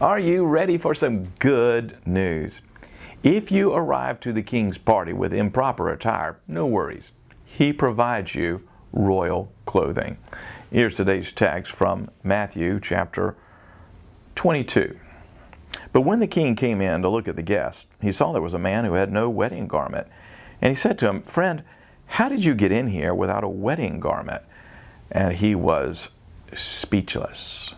Are you ready for some good news? If you arrive to the king's party with improper attire, no worries. He provides you royal clothing. Here's today's text from Matthew chapter 22. But when the king came in to look at the guests, he saw there was a man who had no wedding garment. And he said to him, "Friend, how did you get in here without a wedding garment?" And he was speechless.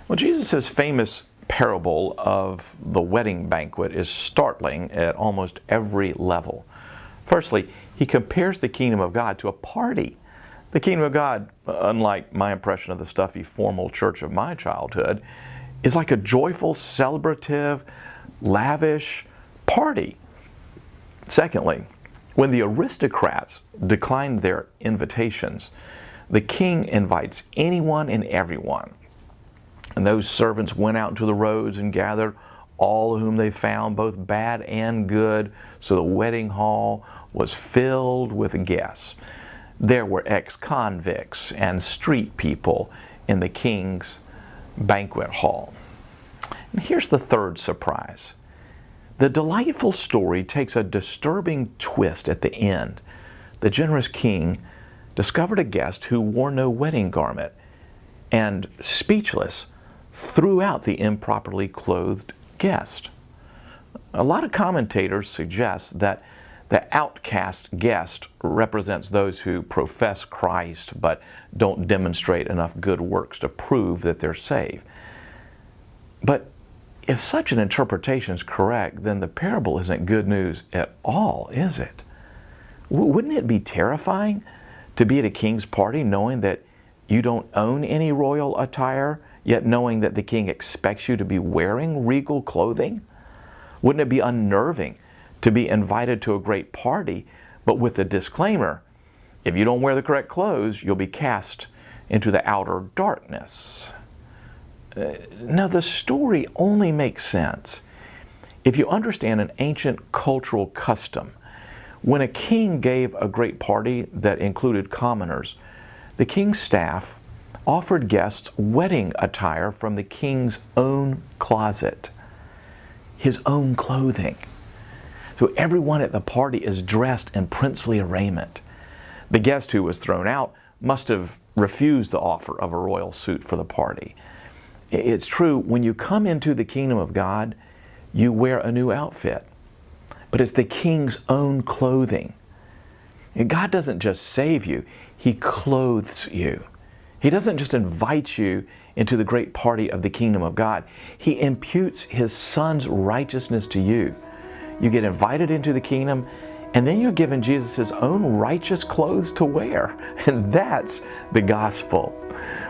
Well, Jesus' famous parable of the wedding banquet is startling at almost every level. Firstly, he compares the kingdom of God to a party. The kingdom of God, unlike my impression of the stuffy formal church of my childhood, is like a joyful, celebrative, lavish party. Secondly, when the aristocrats declined their invitations, the king invites anyone and everyone. And those servants went out into the roads and gathered all whom they found, both bad and good, so the wedding hall was filled with guests. There were ex-convicts and street people in the king's banquet hall. And here's the third surprise. The delightful story takes a disturbing twist at the end. The generous king discovered a guest who wore no wedding garment, and speechless, threw out the improperly clothed guest. A lot of commentators suggest that the outcast guest represents those who profess Christ but don't demonstrate enough good works to prove that they're saved. But if such an interpretation is correct, then the parable isn't good news at all, is it? Wouldn't it be terrifying to be at a king's party knowing that you don't own any royal attire, yet knowing that the king expects you to be wearing regal clothing? Wouldn't it be unnerving to be invited to a great party, but with the disclaimer, if you don't wear the correct clothes, you'll be cast into the outer darkness? Now, the story only makes sense if you understand an ancient cultural custom. When a king gave a great party that included commoners, the king's staff offered guests wedding attire from the king's own closet, his own clothing. So everyone at the party is dressed in princely raiment. The guest who was thrown out must have refused the offer of a royal suit for the party. It's true, when you come into the kingdom of God, you wear a new outfit, but it's the king's own clothing. And God doesn't just save you, He clothes you. He doesn't just invite you into the great party of the kingdom of God. He imputes His Son's righteousness to you. You get invited into the kingdom, and then you're given Jesus' own righteous clothes to wear. And that's the gospel.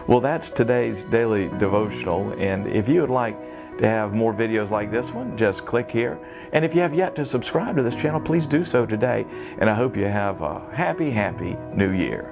Well, that's today's daily devotional. And if you would like to have more videos like this one, just click here. And if you have yet to subscribe to this channel, please do so today. And I hope you have a happy, happy New Year.